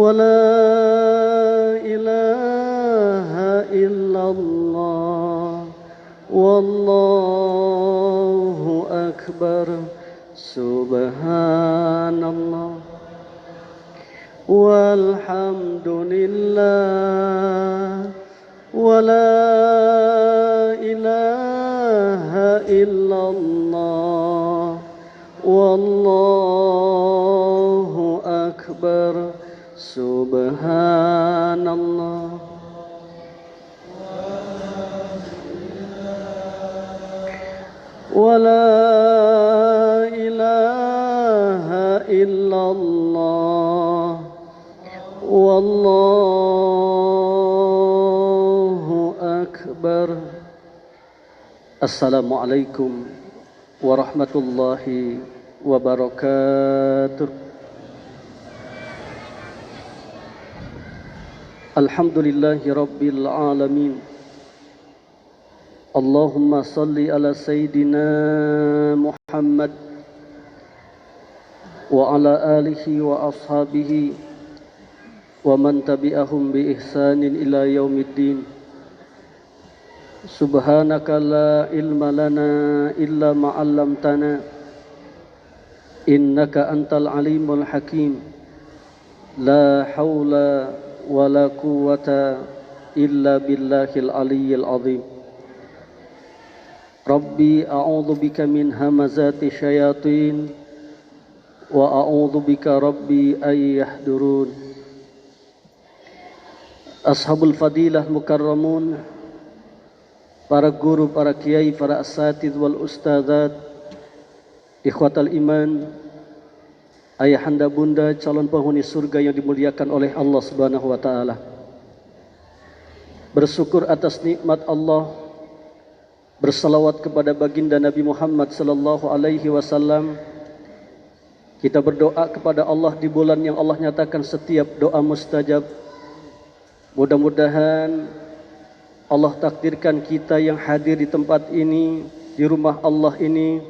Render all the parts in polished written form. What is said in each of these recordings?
ولا إله إلا الله والله أكبر سبحان الله والحمد لله ولا إله إلا الله والله أكبر سبحان الله ولا إله إلا الله والله أكبر. Assalamualaikum warahmatullahi wabarakatuh. Alhamdulillahi rabbil alamin. Allahumma salli ala sayyidina Muhammad wa ala alihi wa ashabihi wa man tabi'ahum bi ihsanin ila yaumiddin. Subhanaka la ilma lana illa ma 'allamtana innaka antal alimul hakim. La haula wa la quwwata illa billahil aliyyil azim. Rabbi a'udzu bika min hamazati syayatin wa a'udzu bika rabbi ay yahdurun. Ashabul fadilah mukarramun, para guru, para kiai, para asatidz wal ustadzat, ikhwatal iman, ayahanda bunda calon penghuni surga yang dimuliakan oleh Allah Subhanahu wa taala. Bersyukur atas nikmat Allah, bersalawat kepada baginda Nabi Muhammad sallallahu alaihi wasallam. Kita berdoa kepada Allah di bulan yang Allah nyatakan setiap doa mustajab. Mudah-mudahan Allah takdirkan kita yang hadir di tempat ini, di rumah Allah ini,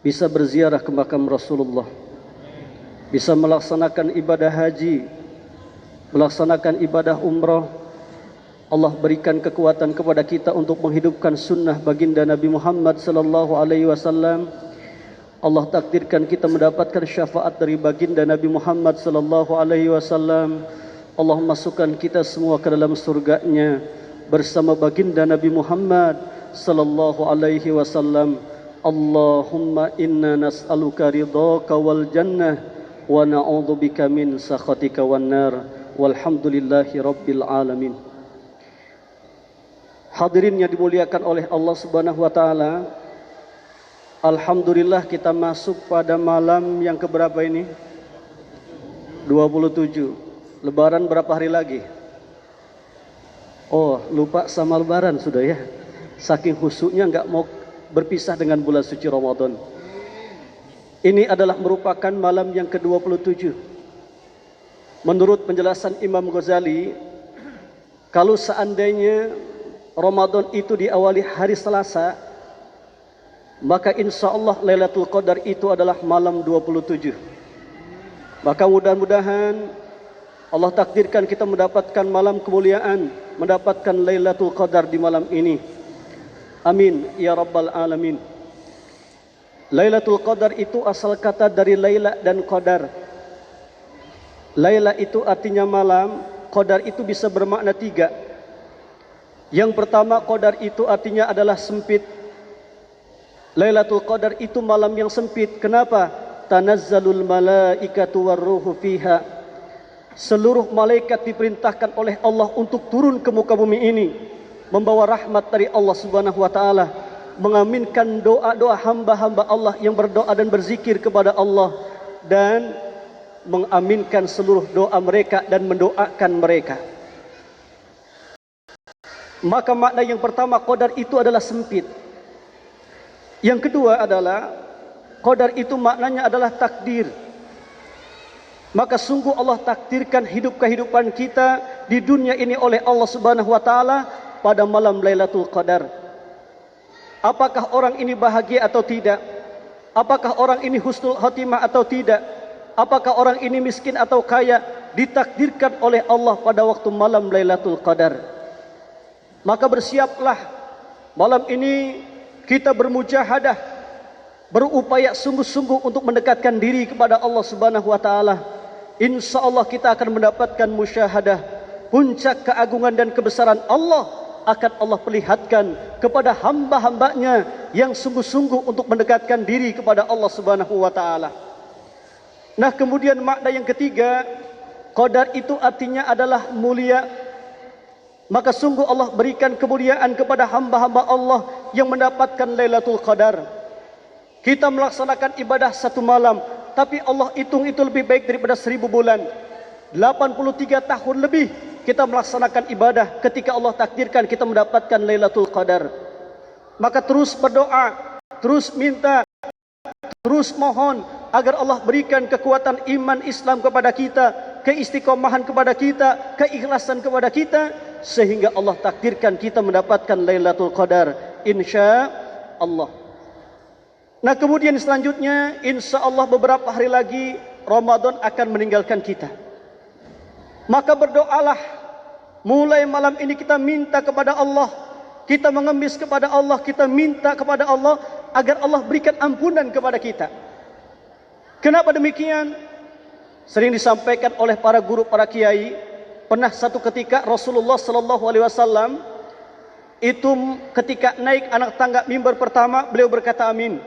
bisa berziarah ke makam Rasulullah, bisa melaksanakan ibadah haji, melaksanakan ibadah umrah. Allah berikan kekuatan kepada kita untuk menghidupkan sunnah baginda Nabi Muhammad sallallahu alaihi wasallam. Allah takdirkan kita mendapatkan syafaat dari baginda Nabi Muhammad sallallahu alaihi wasallam. Allah masukkan kita semua ke dalam surganya bersama baginda Nabi Muhammad sallallahu alaihi wasallam. Allahumma inna nas'aluka ridhaka wal jannah wa na'udzubika min sakhatika wan nar. Walhamdulillahi rabbil alamin. Hadirin yang dimuliakan oleh Allah Subhanahu wa taala, alhamdulillah kita masuk pada malam yang keberapa ini? 27. Lebaran berapa hari lagi? Oh, lupa sama lebaran sudah ya. Saking khusyuknya enggak mau berpisah dengan bulan suci Ramadan. Ini adalah merupakan malam yang ke-27. Menurut penjelasan Imam Ghazali, kalau seandainya Ramadan itu diawali hari Selasa, maka insya Allah Lailatul Qadar itu adalah malam 27. Maka mudah-mudahan Allah takdirkan kita mendapatkan malam kemuliaan, mendapatkan Lailatul Qadar di malam ini. Amin ya rabbal alamin. Lailatul Qadar itu asal kata dari Laila dan Qadar. Laila itu artinya malam, Qadar itu bisa bermakna 3. Yang pertama, Qadar itu artinya adalah sempit. Lailatul Qadar itu malam yang sempit. Kenapa? Tanazzalul malaikatu warruhu fiha. Seluruh malaikat diperintahkan oleh Allah untuk turun ke muka bumi ini, membawa rahmat dari Allah Subhanahu wa taala, mengaminkan doa-doa hamba-hamba Allah yang berdoa dan berzikir kepada Allah, dan mengaminkan seluruh doa mereka dan mendoakan mereka. Maka makna yang pertama, Qadar itu adalah sempit. Yang kedua adalah Qadar itu maknanya adalah takdir. Maka sungguh Allah takdirkan hidup kehidupan kita di dunia ini oleh Allah Subhanahu wa taala pada malam Lailatul Qadar. Apakah orang ini bahagia atau tidak? Apakah orang ini husnul khotimah atau tidak? Apakah orang ini miskin atau kaya? ditakdirkan oleh Allah pada waktu malam Lailatul Qadar. Maka bersiaplah malam ini kita bermujahadah, berupaya sungguh-sungguh untuk mendekatkan diri kepada Allah Subhanahu wa taala. Insyaallah kita akan mendapatkan musyahadah, puncak keagungan dan kebesaran Allah akan Allah perlihatkan kepada hamba-hambanya yang sungguh-sungguh untuk mendekatkan diri kepada Allah Subhanahu wa taala. Nah, kemudian makna yang ketiga, qadar itu artinya adalah mulia. Maka sungguh Allah berikan kemuliaan kepada hamba-hamba Allah yang mendapatkan Lailatul Qadar. Kita melaksanakan ibadah satu malam, tapi Allah hitung itu lebih baik daripada 1000 bulan. 83 tahun lebih kita melaksanakan ibadah ketika Allah takdirkan kita mendapatkan Lailatul Qadar. Maka terus berdoa, terus minta, terus mohon agar Allah berikan kekuatan iman Islam kepada kita, keistiqomahan kepada kita, keikhlasan kepada kita, sehingga Allah takdirkan kita mendapatkan Lailatul Qadar insya Allah. Nah, kemudian selanjutnya insya Allah beberapa hari lagi Ramadan akan meninggalkan kita. Maka berdoalah, mulai malam ini kita minta kepada Allah, kita mengemis kepada Allah, kita minta kepada Allah agar Allah berikan ampunan kepada kita. Kenapa demikian? Sering disampaikan oleh para guru, para kiai. Pernah satu ketika Rasulullah sallallahu alaihi wasallam itu ketika naik anak tangga mimbar pertama, beliau berkata amin.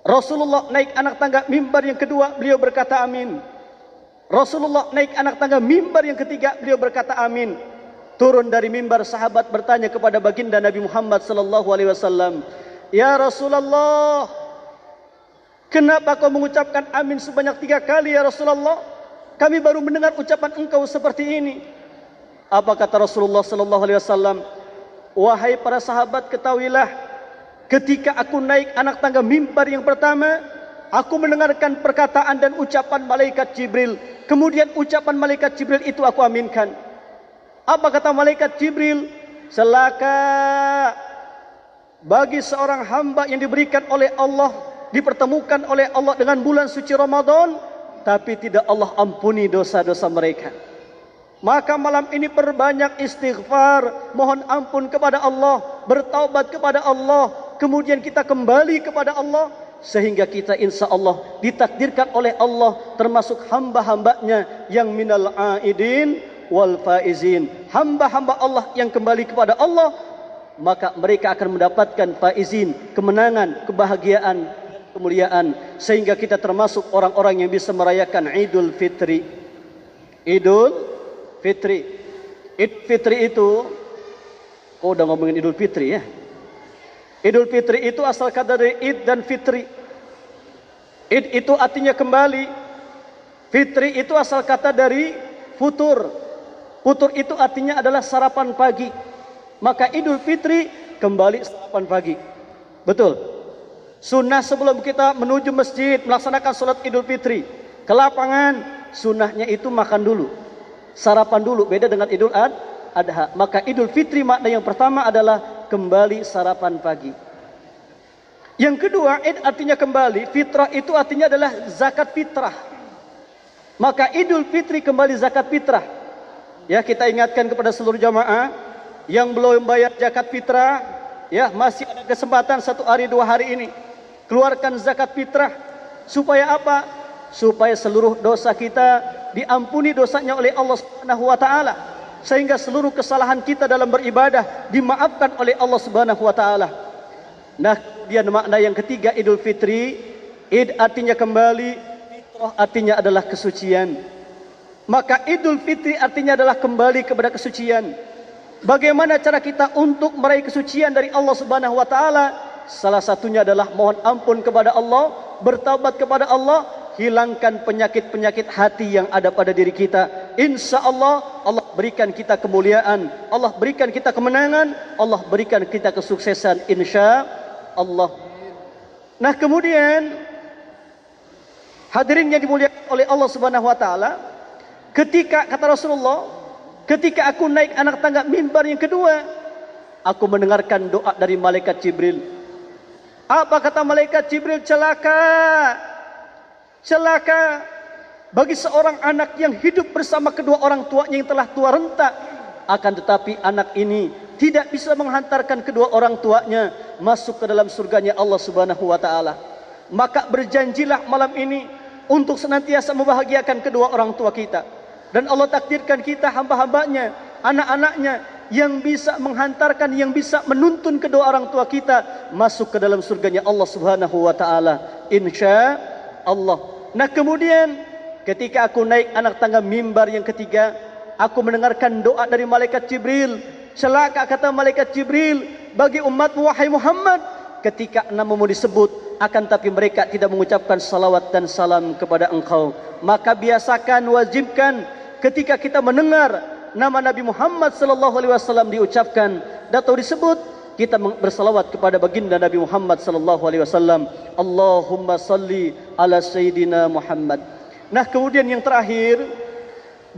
Rasulullah naik anak tangga mimbar yang kedua, beliau berkata amin. Rasulullah naik anak tangga mimbar yang ketiga, beliau berkata amin. Turun dari mimbar, sahabat bertanya kepada baginda Nabi Muhammad sallallahu alaihi wasallam, "Ya Rasulullah, kenapa kau mengucapkan amin sebanyak 3 kali ya Rasulullah? Kami baru mendengar ucapan engkau seperti ini." Apa kata Rasulullah sallallahu alaihi wasallam? "Wahai para sahabat, ketahuilah, ketika aku naik anak tangga mimbar yang pertama, aku mendengarkan perkataan dan ucapan malaikat Jibril. Kemudian ucapan malaikat Jibril itu aku aminkan." Apa kata malaikat Jibril? "Celaka bagi seorang hamba yang diberikan oleh Allah, dipertemukan oleh Allah dengan bulan suci Ramadan, tapi tidak Allah ampuni dosa-dosa mereka." Maka malam ini perbanyak istighfar, mohon ampun kepada Allah, bertaubat kepada Allah, kemudian kita kembali kepada Allah, sehingga kita insya Allah ditakdirkan oleh Allah termasuk hamba-hambanya yang minal aidin wal faizin. Hamba-hamba Allah yang kembali kepada Allah, maka mereka akan mendapatkan faizin, kemenangan, kebahagiaan, kemuliaan, sehingga kita termasuk orang-orang yang bisa merayakan Idul Fitri. Idul Fitri. Idul Fitri itu, kau udah ngomongin Idul Fitri ya? Idul Fitri itu asal kata dari Id dan Fitri. Id itu artinya kembali. Fitri itu asal kata dari futur. Futur itu artinya adalah sarapan pagi. Maka Idul Fitri kembali sarapan pagi. Betul. Sunnah sebelum kita menuju masjid melaksanakan sholat Idul Fitri ke lapangan, sunnahnya itu makan dulu, sarapan dulu. Beda dengan Idul Adha. Maka Idul Fitri makna yang pertama adalah kembali sarapan pagi. Yang kedua, Id artinya kembali, fitrah itu artinya adalah zakat fitrah. Maka Idul Fitri kembali zakat fitrah. Ya, kita ingatkan kepada seluruh jamaah yang belum bayar zakat fitrah, ya masih ada kesempatan 1 hari 2 hari ini. Keluarkan zakat fitrah. Supaya apa? Supaya seluruh dosa kita diampuni dosanya oleh Allah Subhanahu wa taala, sehingga seluruh kesalahan kita dalam beribadah dimaafkan oleh Allah Subhanahu wa taala. Nah, kemudian makna yang ketiga Idul Fitri, Id artinya kembali, fitrah artinya adalah kesucian. Maka Idul Fitri artinya adalah kembali kepada kesucian. Bagaimana cara kita untuk meraih kesucian dari Allah Subhanahu wa taala? Salah satunya adalah mohon ampun kepada Allah, bertaubat kepada Allah, hilangkan penyakit-penyakit hati yang ada pada diri kita. Insya Allah, Allah berikan kita kemuliaan, Allah berikan kita kemenangan, Allah berikan kita kesuksesan insya Allah. Nah, kemudian hadirin yang dimuliakan oleh Allah Subhanahu wa taala, ketika kata Rasulullah, ketika aku naik anak tangga mimbar yang kedua, aku mendengarkan doa dari malaikat Jibril. Apa kata malaikat Jibril? Celaka, celaka bagi seorang anak yang hidup bersama kedua orang tuanya yang telah tua renta, akan tetapi anak ini tidak bisa menghantarkan kedua orang tuanya masuk ke dalam surganya Allah Subhanahu wa taala. Maka berjanjilah malam ini untuk senantiasa membahagiakan kedua orang tua kita. Dan Allah takdirkan kita hamba-hambanya, anak-anaknya yang bisa menghantarkan, yang bisa menuntun kedua orang tua kita masuk ke dalam surganya Allah Subhanahu wa taala, insya Allah. Nah, kemudian ketika aku naik anak tangga mimbar yang ketiga, aku mendengarkan doa dari malaikat Jibril. Celaka, kata malaikat Jibril, bagi umatmu wahai Muhammad, ketika namamu disebut, akan tapi mereka tidak mengucapkan salawat dan salam kepada engkau. Maka biasakan, wajibkan ketika kita mendengar nama Nabi Muhammad sallallahu alaihi wasallam diucapkan atau disebut, kita bersalawat kepada baginda Nabi Muhammad sallallahu alaihi wasallam. Allahumma salli ala sayyidina Muhammad. Nah, kemudian yang terakhir,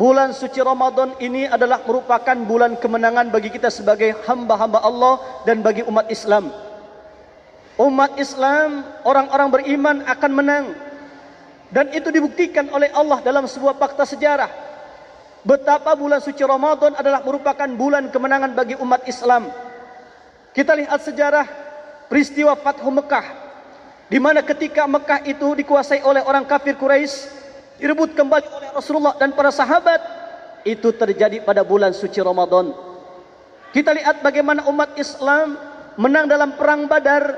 bulan suci Ramadan ini adalah merupakan bulan kemenangan bagi kita sebagai hamba-hamba Allah dan bagi umat Islam. Umat Islam, orang-orang beriman akan menang. Dan itu dibuktikan oleh Allah dalam sebuah fakta sejarah. Betapa bulan suci Ramadan adalah merupakan bulan kemenangan bagi umat Islam. Kita lihat sejarah peristiwa Fathu Mekah, di mana ketika Mekah itu dikuasai oleh orang kafir Quraisy, direbut kembali oleh Rasulullah dan para sahabat, itu terjadi pada bulan suci Ramadan. Kita lihat bagaimana umat Islam menang dalam perang Badar,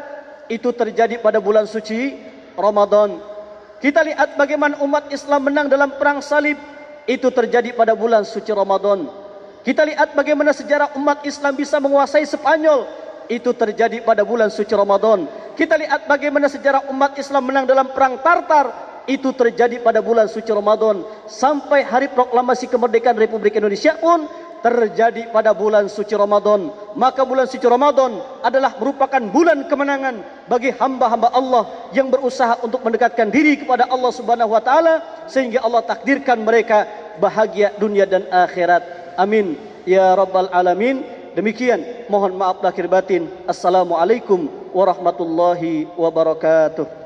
itu terjadi pada bulan suci Ramadan. Kita lihat bagaimana umat Islam menang dalam perang Salib, itu terjadi pada bulan suci Ramadan. Kita lihat bagaimana sejarah umat Islam bisa menguasai Spanyol, itu terjadi pada bulan suci Ramadan. Kita lihat bagaimana sejarah umat Islam menang dalam perang Tartar, itu terjadi pada bulan suci Ramadan. Sampai hari proklamasi kemerdekaan Republik Indonesia pun terjadi pada bulan suci Ramadan. Maka bulan suci Ramadan adalah merupakan bulan kemenangan bagi hamba-hamba Allah yang berusaha untuk mendekatkan diri kepada Allah Subhanahu wa taala, sehingga Allah takdirkan mereka bahagia dunia dan akhirat. Amin ya rabbal alamin. Demikian, mohon maaf lahir batin. Assalamualaikum warahmatullahi wabarakatuh.